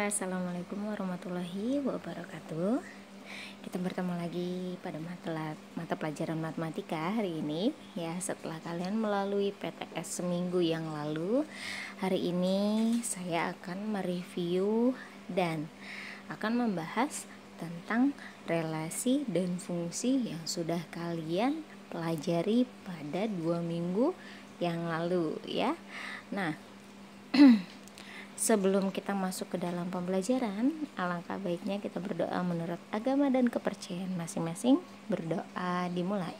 Assalamualaikum warahmatullahi wabarakatuh. Kita bertemu lagi pada mata pelajaran matematika hari ini ya. Setelah kalian melalui PTS seminggu yang lalu, hari ini saya akan mereview dan akan membahas tentang relasi dan fungsi yang sudah kalian pelajari pada 2 minggu yang lalu ya. Nah, sebelum kita masuk ke dalam pembelajaran, alangkah baiknya kita berdoa menurut agama dan kepercayaan masing-masing. Berdoa dimulai.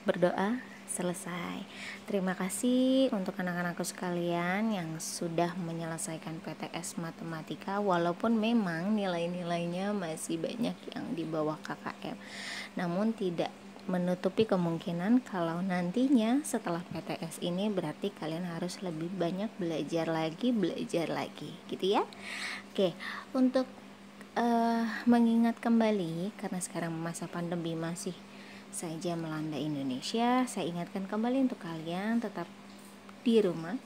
Berdoa selesai. Terima kasih untuk anak-anakku sekalian yang sudah menyelesaikan PTS matematika, walaupun memang nilai-nilainya masih banyak yang di bawah KKM. Namun tidak menutupi kemungkinan kalau nantinya setelah PTS ini berarti kalian harus lebih banyak belajar lagi gitu ya. Oke, untuk mengingat kembali, karena sekarang masa pandemi masih saja melanda Indonesia, saya ingatkan kembali untuk kalian tetap di rumah,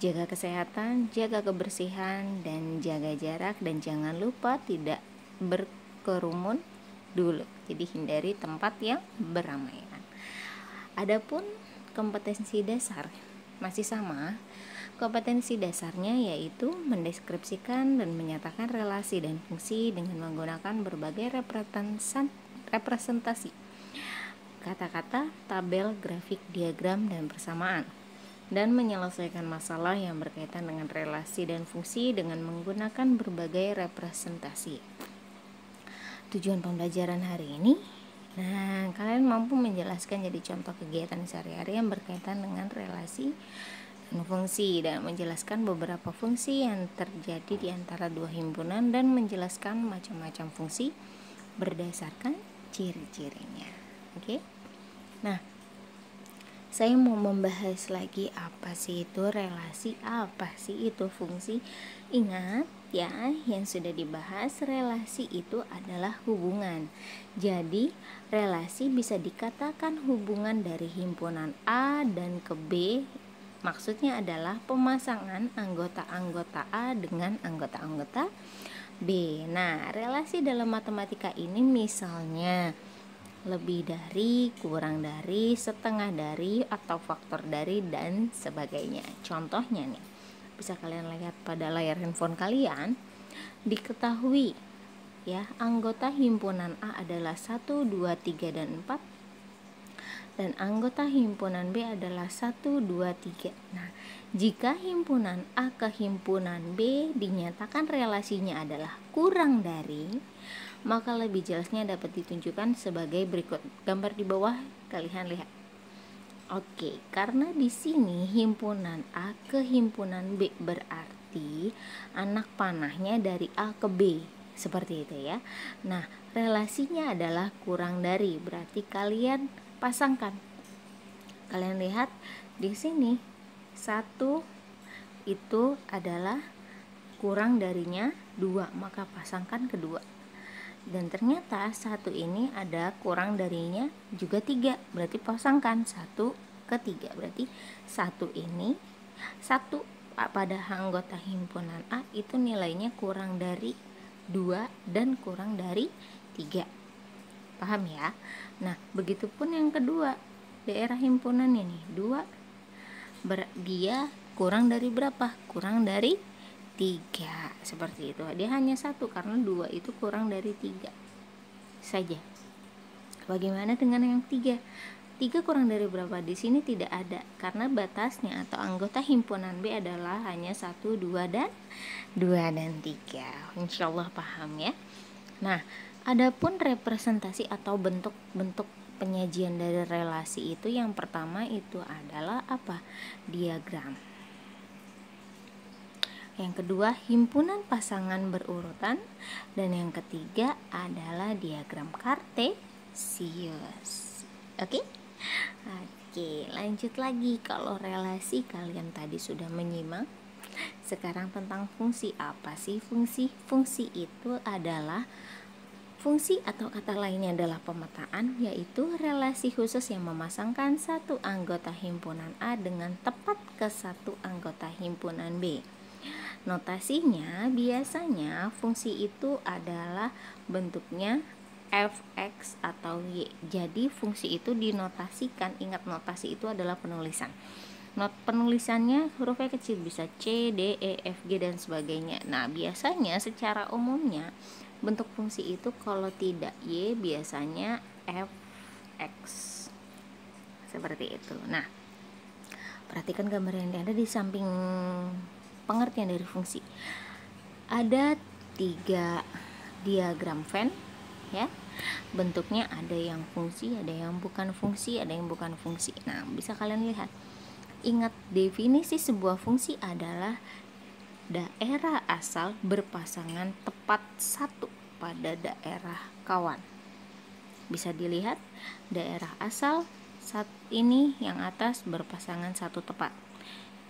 jaga kesehatan, jaga kebersihan, dan jaga jarak, dan jangan lupa tidak berkerumun dulu. Jadi hindari tempat yang beramaian. Adapun kompetensi dasar masih sama. Kompetensi dasarnya yaitu mendeskripsikan dan menyatakan relasi dan fungsi dengan menggunakan berbagai representasi kata-kata, tabel, grafik, diagram, dan persamaan, dan menyelesaikan masalah yang berkaitan dengan relasi dan fungsi dengan menggunakan berbagai representasi. Tujuan pembelajaran hari ini, kalian mampu menjelaskan jadi contoh kegiatan sehari-hari yang berkaitan dengan relasi dan fungsi, dan menjelaskan beberapa fungsi yang terjadi di antara dua himpunan, dan menjelaskan macam-macam fungsi berdasarkan ciri-cirinya. Oke? Nah, saya mau membahas lagi apa sih itu relasi, apa sih itu fungsi. Ingat ya, yang sudah dibahas, relasi itu adalah hubungan. Jadi relasi bisa dikatakan hubungan dari himpunan A dan ke B. Maksudnya adalah pemasangan anggota-anggota A dengan anggota-anggota B. Nah, relasi dalam matematika ini misalnya lebih dari, kurang dari, setengah dari, atau faktor dari, dan sebagainya. Contohnya nih, bisa kalian lihat pada layar handphone kalian. Diketahui ya, anggota himpunan A adalah 1, 2, 3, dan 4, dan anggota himpunan B adalah 1, 2, 3. Nah, jika himpunan A ke himpunan B dinyatakan relasinya adalah kurang dari, maka lebih jelasnya dapat ditunjukkan sebagai berikut. Gambar di bawah kalian lihat. Oke, karena di sini himpunan A ke himpunan B berarti anak panahnya dari A ke B, seperti itu ya. Nah, relasinya adalah kurang dari, berarti kalian pasangkan. Kalian lihat di sini 1 itu adalah kurang darinya 2, maka pasangkan kedua. Dan ternyata 1 ini ada kurang darinya juga 3, berarti pasangkan 1 ke 3. Berarti 1 ini, 1 pada anggota himpunan A itu nilainya kurang dari 2 dan kurang dari 3. Paham ya? Nah, begitupun yang kedua, daerah himpunan ini 2, dia kurang dari berapa? Kurang dari 3, seperti itu. Dia hanya 1 karena 2 itu kurang dari 3 saja. Bagaimana dengan yang 3? 3 kurang dari berapa? Di sini tidak ada, karena batasnya atau anggota himpunan B adalah hanya 1, 2, dan 3. Insyaallah paham ya. Nah, adapun representasi atau bentuk-bentuk penyajian dari relasi itu, yang pertama itu adalah apa? Diagram. Yang kedua, himpunan pasangan berurutan, dan yang ketiga adalah diagram kartesius. Oke, lanjut lagi. Kalau relasi kalian tadi sudah menyimak, sekarang tentang fungsi. Apa sih fungsi? Fungsi itu adalah Fungsi atau kata lainnya adalah pemetaan, yaitu relasi khusus yang memasangkan satu anggota himpunan A dengan tepat ke satu anggota himpunan B. Notasinya biasanya fungsi itu adalah bentuknya fx atau y. Jadi fungsi itu dinotasikan, ingat notasi itu adalah penulisan. Penulisannya hurufnya kecil, bisa C, D, E, F, G dan sebagainya. Nah, biasanya secara umumnya bentuk fungsi itu kalau tidak Y biasanya fx. Seperti itu. Nah, perhatikan gambar yang ada di samping pengertian dari fungsi. Ada 3 diagram Venn ya. Bentuknya ada yang fungsi, ada yang bukan fungsi, ada yang bukan fungsi. Nah, bisa kalian lihat. Ingat, definisi sebuah fungsi adalah daerah asal berpasangan tepat satu pada daerah kawan. Bisa dilihat, daerah asal saat ini yang atas berpasangan satu tepat,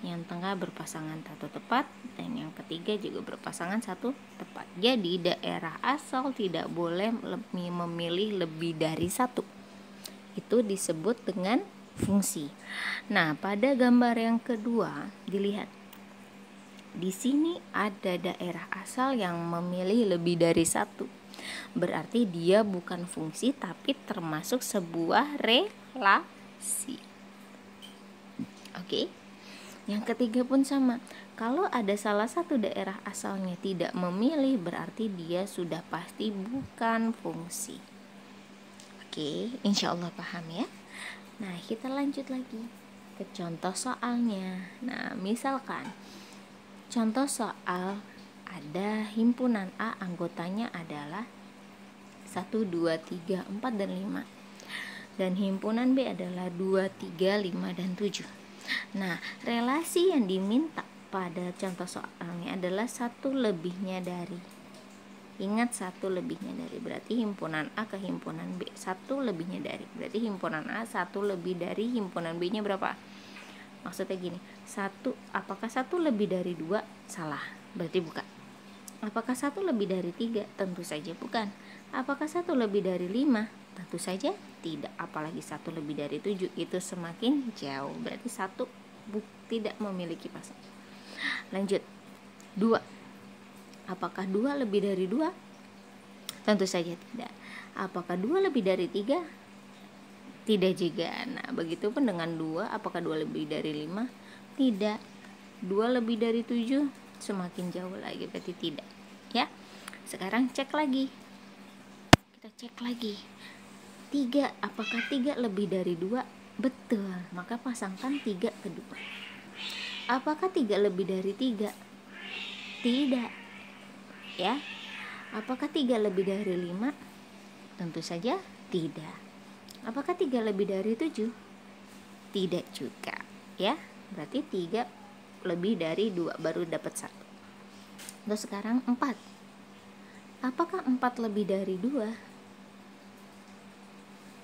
yang tengah berpasangan satu tepat, dan yang ketiga juga berpasangan satu tepat. Jadi daerah asal tidak boleh memilih lebih dari satu. Itu disebut dengan fungsi. Nah, pada gambar yang kedua dilihat. Di sini ada daerah asal yang memilih lebih dari satu. Berarti dia bukan fungsi tapi termasuk sebuah relasi. Oke. Yang ketiga pun sama. Kalau ada salah satu daerah asalnya tidak memilih, berarti dia sudah pasti bukan fungsi. Oke, insya Allah paham ya. Nah, kita lanjut lagi ke contoh soalnya. Nah, misalkan contoh soal ada himpunan A, anggotanya adalah 1, 2, 3, 4, dan 5. Dan himpunan B adalah 2, 3, 5, dan 7. Nah, relasi yang diminta pada contoh soalnya adalah 1 lebihnya dari. Ingat, 1 lebihnya dari, berarti himpunan A ke himpunan B 1 lebihnya dari, berarti himpunan A 1 lebih dari himpunan B nya berapa? Maksudnya gini, apakah 1 lebih dari 2? Salah, berarti bukan. Apakah 1 lebih dari 3? Tentu saja bukan. Apakah 1 lebih dari 5? Tentu saja tidak. Apalagi 1 lebih dari 7, itu semakin jauh, berarti 1 tidak memiliki pasangan. Lanjut, 2. Apakah 2 lebih dari 2? Tentu saja tidak. Apakah 2 lebih dari 3? Tidak juga. Nah, begitupun dengan 2. Apakah 2 lebih dari 5? Tidak. 2 lebih dari 7? Semakin jauh lagi, berarti tidak. Ya. Sekarang cek lagi. Kita cek lagi. 3. Apakah 3 lebih dari 2? Betul. Maka pasangkan 3 ke 2. Apakah 3 lebih dari 3? Tidak. Ya, apakah 3 lebih dari 5? Tentu saja tidak. Apakah 3 lebih dari 7? Tidak juga. Ya, berarti 3 lebih dari 2, baru dapat 1. Terus sekarang 4. Apakah 4 lebih dari 2?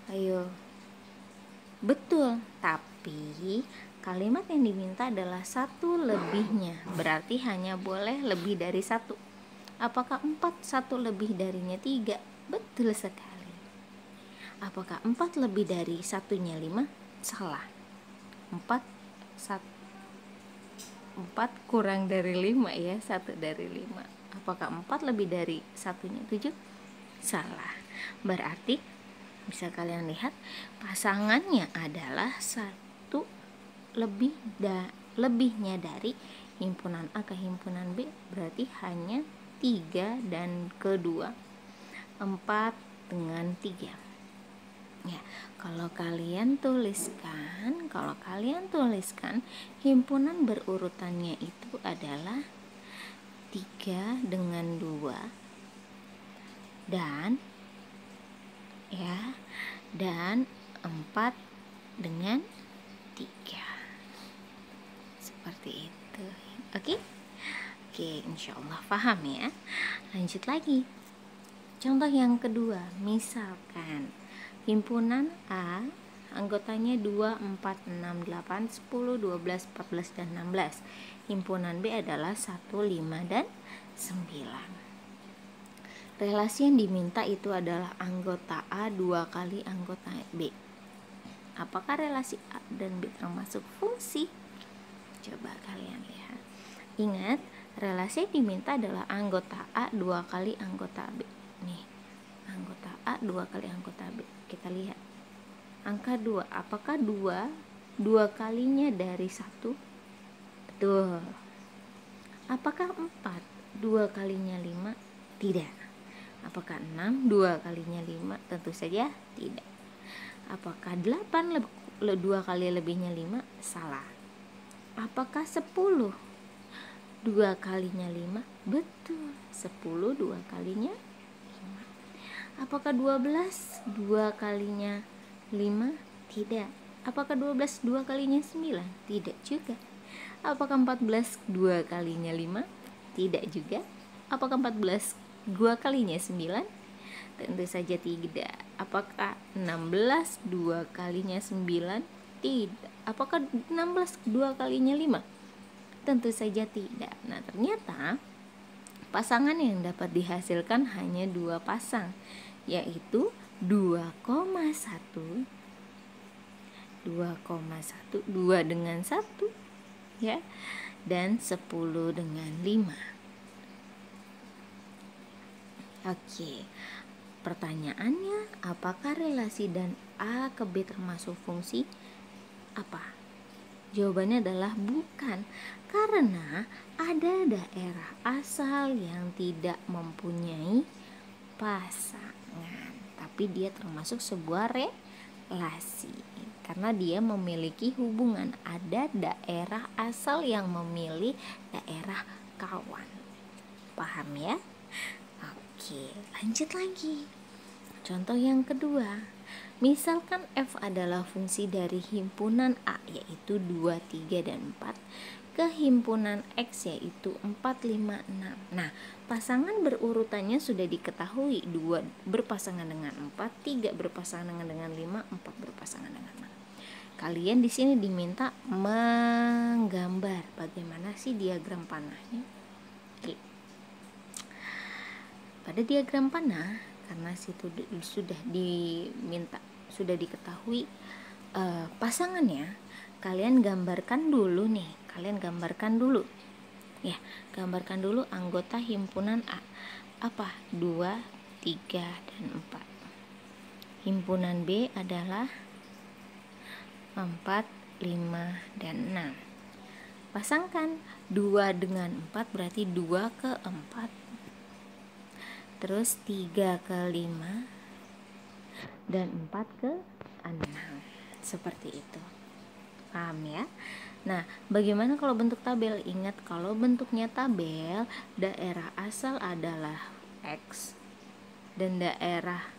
Ayo. Betul, tapi kalimat yang diminta adalah 1 lebihnya, berarti hanya boleh lebih dari 1. Apakah 4 1 lebih darinya 3? Betul sekali. Apakah 4 lebih dari satunya 5? Salah. 4 kurang dari 5 ya, 1 dari 5. Apakah 4 lebih dari satunya 7? Salah. Berarti bisa kalian lihat pasangannya adalah 1 lebihnya dari himpunan A ke himpunan B, berarti hanya 3 dan kedua 4 dengan 3. Ya, kalau kalian tuliskan himpunan berurutannya itu adalah 3 dengan 2 dan 4 dengan 3. Seperti itu. Oke? Oke, insya Allah paham ya. Lanjut lagi. Contoh yang kedua, misalkan himpunan A anggotanya 2, 4, 6, 8, 10, 12, 14, dan 16. Himpunan B adalah 1, 5, dan 9. relasi yang diminta itu adalah anggota A 2 kali anggota B. Apakah relasi A dan B termasuk fungsi? Coba kalian lihat. Ingat, relasi yang diminta adalah anggota A 2 kali anggota B. Nih, anggota A 2 kali anggota B. Kita lihat. Angka 2, apakah 2 kalinya dari 1? Betul. Apakah 4 2 kalinya 5? Tidak. Apakah 6 2 kalinya 5? Tentu saja tidak. Apakah 8 2 kali lebihnya 5? Salah. Apakah 10 2 kalinya 5? Betul. 10 2 kalinya 5. Apakah 12 2 kalinya 5? Tidak. Apakah 12 2 kalinya 9? Tidak juga. Apakah 14 2 kalinya 5? Tidak juga. Apakah 14 2 kalinya 9? Tentu saja tidak. Apakah 16 2 kalinya 9? Tidak. Apakah 16 2 kalinya 5? Tentu saja tidak. Nah, ternyata pasangan yang dapat dihasilkan hanya 2 pasang, yaitu 2,1 2 dengan 1 ya, dan 10 dengan 5. Oke. Pertanyaannya, apakah relasi dan A ke B termasuk fungsi? Apa? Jawabannya adalah bukan, karena ada daerah asal yang tidak mempunyai pasangan, tapi dia termasuk sebuah relasi karena dia memiliki hubungan. Ada daerah asal yang memilih daerah kawan. Paham ya? Oke, lanjut lagi. Contoh yang kedua, misalkan F adalah fungsi dari himpunan A yaitu 2, 3, dan 4 ke himpunan X yaitu 4, 5, 6. Nah, pasangan berurutannya sudah diketahui. 2 berpasangan dengan 4, 3 berpasangan dengan 5, 4 berpasangan dengan 6. Kalian di sini diminta menggambar bagaimana sih diagram panahnya. Oke. Pada diagram panah, karena situ sudah diketahui pasangannya, kalian gambarkan dulu ya, gambarkan dulu anggota himpunan A. Apa? 2, 3, dan 4. Himpunan B adalah 4, 5, dan 6. Pasangkan 2 dengan 4 berarti 2 ke 4, terus 3 ke 5, dan 4 ke 6. Seperti itu. Paham ya? Nah, bagaimana kalau bentuk tabel? Ingat, kalau bentuknya tabel, daerah asal adalah X dan daerah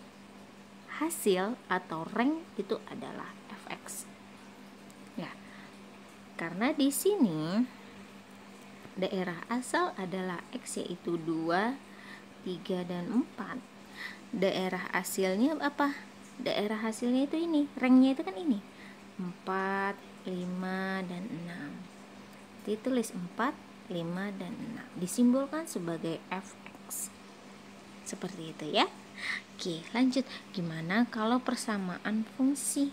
hasil atau rank itu adalah Fx. Ya. Karena di sini daerah asal adalah X yaitu 2, 3, dan 4. Daerah hasilnya apa? Daerah hasilnya itu ini, ranknya itu kan ini 4, 5, dan 6. Ditulis 4, 5, dan 6, disimbolkan sebagai Fx. Seperti itu ya. Oke, lanjut. Gimana kalau persamaan fungsi?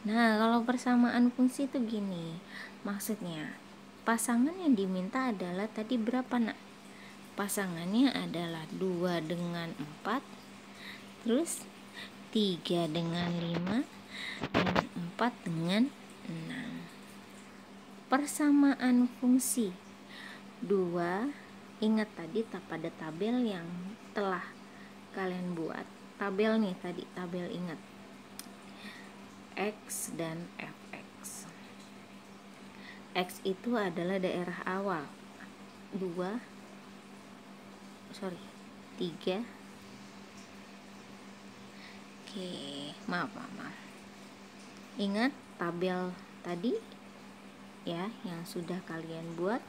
Nah, kalau persamaan fungsi itu gini, maksudnya pasangan yang diminta adalah tadi berapa nak? Pasangannya adalah 2 dengan 4, terus 3 dengan 5, dan 4 dengan 6. Persamaan fungsi 2, ingat tadi pada tabel yang telah kalian buat, tabel nih tadi, tabel ingat X dan Fx. X itu adalah daerah awal 3. Oke, maaf. Ingat tabel tadi ya yang sudah kalian buat,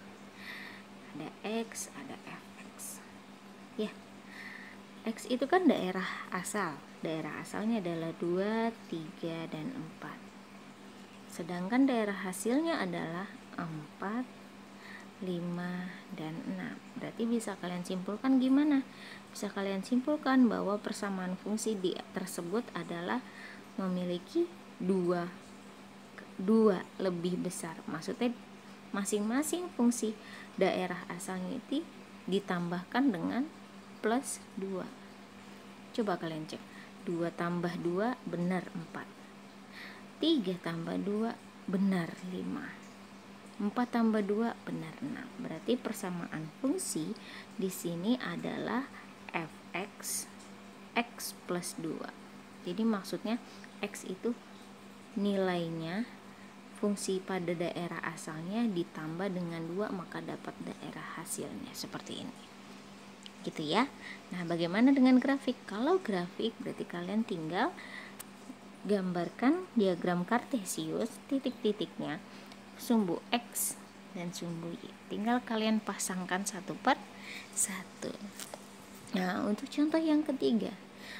ada X, ada Fx. Ya. X itu kan daerah asal. Daerah asalnya adalah 2, 3, dan 4. Sedangkan daerah hasilnya adalah 4, 5, dan 6. Berarti bisa kalian simpulkan gimana? Bisa kalian simpulkan bahwa persamaan fungsi di tersebut adalah memiliki dua lebih besar. Maksudnya masing-masing fungsi daerah asalnya itu ditambahkan dengan plus 2. Coba kalian cek. 2 tambah 2 benar 4. 3 tambah 2 benar 5. 4 tambah 2 benar 6. Berarti persamaan fungsi di sini adalah fx x plus 2. Jadi maksudnya x itu nilainya fungsi pada daerah asalnya ditambah dengan 2, maka dapat daerah hasilnya seperti ini. Gitu ya. Nah, bagaimana dengan grafik? Kalau grafik berarti kalian tinggal gambarkan diagram kartesius, titik-titiknya sumbu X dan sumbu Y. Tinggal kalian pasangkan satu per satu. Nah, untuk contoh yang ketiga,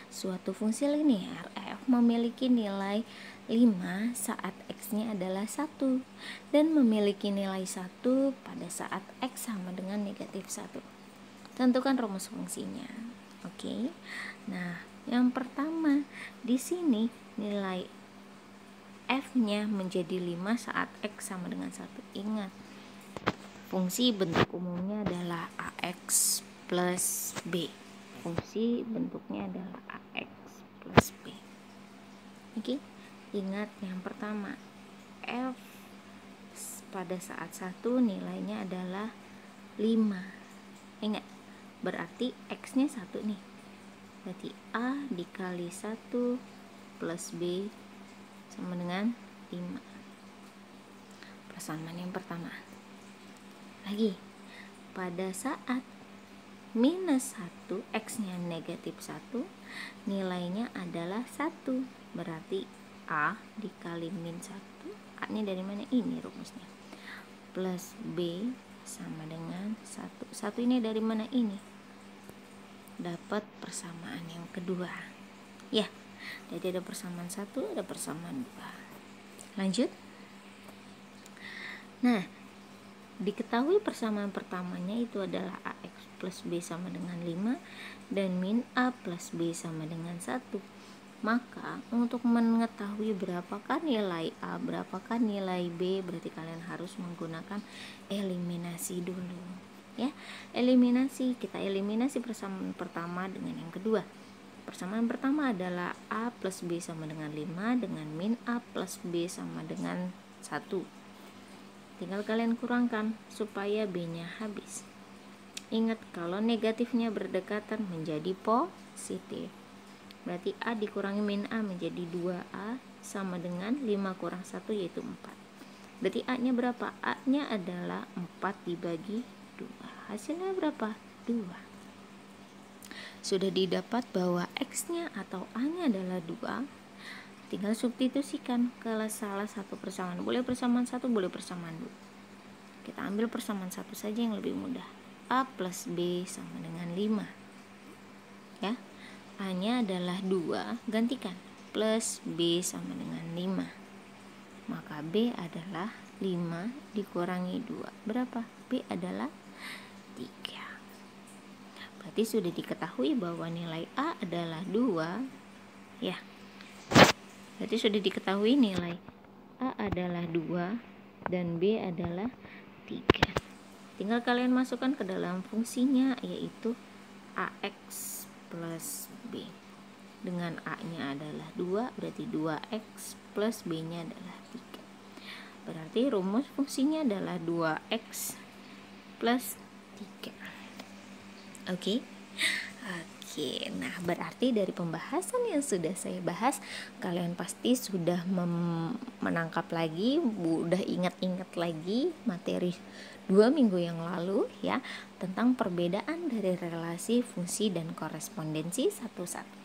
suatu fungsi linear f memiliki nilai 5 saat x-nya adalah 1 dan memiliki nilai 1 pada saat x sama dengan negatif 1. Tentukan rumus fungsinya. Oke. Nah, yang pertama di sini nilai f-nya menjadi 5 saat x sama dengan 1. Ingat, fungsi bentuk umumnya adalah ax plus b. Fungsi bentuknya adalah ax plus b. Oke. Ingat yang pertama, f pada saat 1 nilainya adalah 5. Ingat, berarti x-nya 1 nih. Berarti a dikali 1 plus b sama dengan 5. Persamaan yang pertama. Lagi, pada saat minus 1, x-nya negatif 1, nilainya adalah 1. Berarti a dikali min 1, a-nya dari mana? Ini rumusnya. Plus b sama dengan 1. 1 ini dari mana? Ini. Dapat persamaan yang kedua. Ya. Jadi ada persamaan 1, ada persamaan 2. Lanjut. Nah, diketahui persamaan pertamanya itu adalah ax plus b sama dengan 5 dan min a plus b sama dengan 1. Maka untuk mengetahui berapakah nilai a, berapakah nilai b, berarti kalian harus menggunakan eliminasi dulu. Ya, eliminasi, kita eliminasi persamaan pertama dengan yang kedua. Persamaan pertama adalah a plus b sama dengan 5 dengan min a plus b sama dengan 1. Tinggal kalian kurangkan supaya b-nya habis. Ingat, kalau negatifnya berdekatan menjadi positif. Berarti a dikurangi min a menjadi 2a sama dengan 5 kurang 1 yaitu 4. Berarti a-nya berapa? A-nya adalah 4 dibagi 2. Hasilnya berapa? 2. Sudah didapat bahwa x-nya atau a-nya adalah 2, tinggal substitusikan ke salah satu persamaan. Boleh persamaan 1, boleh persamaan 2. Kita ambil persamaan 1 saja yang lebih mudah. A plus b sama dengan 5. Ya, a-nya adalah 2, gantikan plus b sama dengan 5. Maka b adalah 5 dikurangi 2. Berapa? B adalah 3. Berarti sudah diketahui bahwa nilai a adalah 2. Ya. Berarti sudah diketahui nilai a adalah 2 dan b adalah 3. Tinggal kalian masukkan ke dalam fungsinya, yaitu ax plus b. Dengan a-nya adalah 2, berarti 2x plus b-nya adalah 3. Berarti rumus fungsinya adalah 2x plus 3. Oke. Nah berarti dari pembahasan yang sudah saya bahas, kalian pasti sudah menangkap lagi, udah ingat-ingat lagi materi 2 minggu yang lalu ya, tentang perbedaan dari relasi, fungsi, dan korespondensi satu-satu.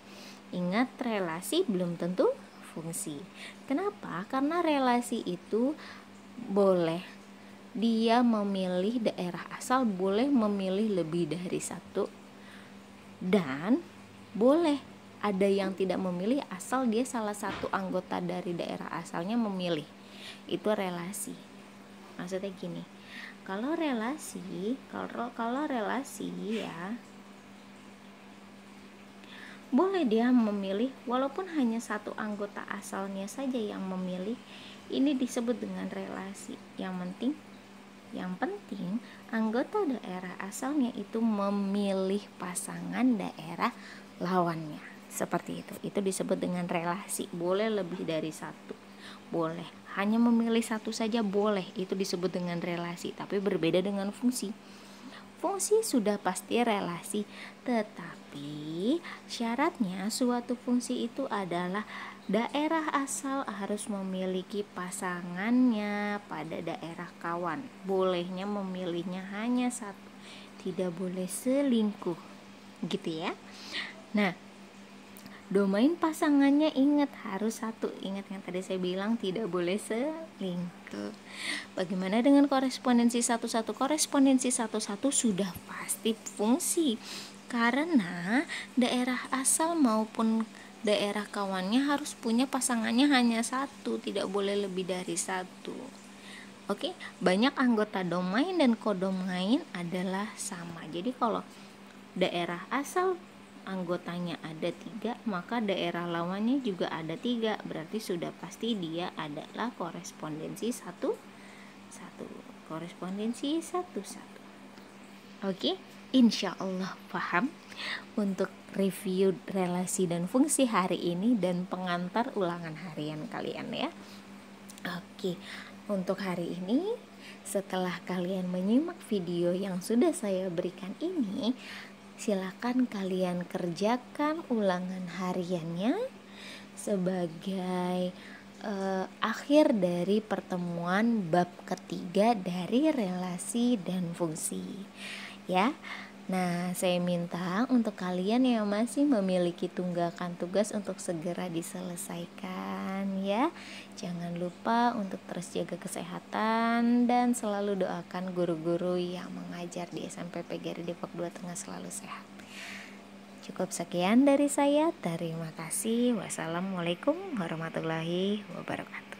Ingat, relasi belum tentu fungsi. Kenapa? Karena relasi itu boleh dia memilih daerah asal, boleh memilih lebih dari satu, dan boleh ada yang tidak memilih asal dia salah satu anggota dari daerah asalnya memilih. Itu relasi. Maksudnya gini, Kalau relasi ya, boleh dia memilih walaupun hanya satu anggota asalnya saja yang memilih. Ini disebut dengan relasi. Yang penting anggota daerah asalnya itu memilih pasangan daerah lawannya. Seperti itu. Itu disebut dengan relasi. Boleh lebih dari satu. Boleh. Hanya memilih satu saja boleh. Itu disebut dengan relasi, tapi berbeda dengan fungsi. Fungsi sudah pasti relasi, tetapi syaratnya suatu fungsi itu adalah daerah asal harus memiliki pasangannya pada daerah kawan. Bolehnya memilihnya hanya satu, tidak boleh selingkuh, gitu ya. Nah, domain pasangannya ingat harus satu. Ingat yang tadi saya bilang tidak boleh selingkuh. Bagaimana dengan korespondensi satu-satu? Korespondensi satu-satu sudah pasti fungsi, karena daerah asal maupun daerah kawannya harus punya pasangannya hanya satu, tidak boleh lebih dari satu. Oke, banyak anggota domain dan kodomain adalah sama. Jadi kalau daerah asal anggotanya ada 3, maka daerah lawannya juga ada 3. Berarti sudah pasti dia adalah korespondensi satu. Korespondensi satu-satu. Oke, insya Allah paham untuk review relasi dan fungsi hari ini dan pengantar ulangan harian kalian ya. Oke, untuk hari ini setelah kalian menyimak video yang sudah saya berikan ini, silakan kalian kerjakan ulangan hariannya sebagai akhir dari pertemuan bab ketiga dari relasi dan fungsi ya. Nah, saya minta untuk kalian yang masih memiliki tunggakan tugas untuk segera diselesaikan ya. Jangan lupa untuk terus jaga kesehatan dan selalu doakan guru-guru yang mengajar di SMP PGRI Depok 2 Tengah selalu sehat. Cukup sekian dari saya. Terima kasih. Wassalamualaikum warahmatullahi wabarakatuh.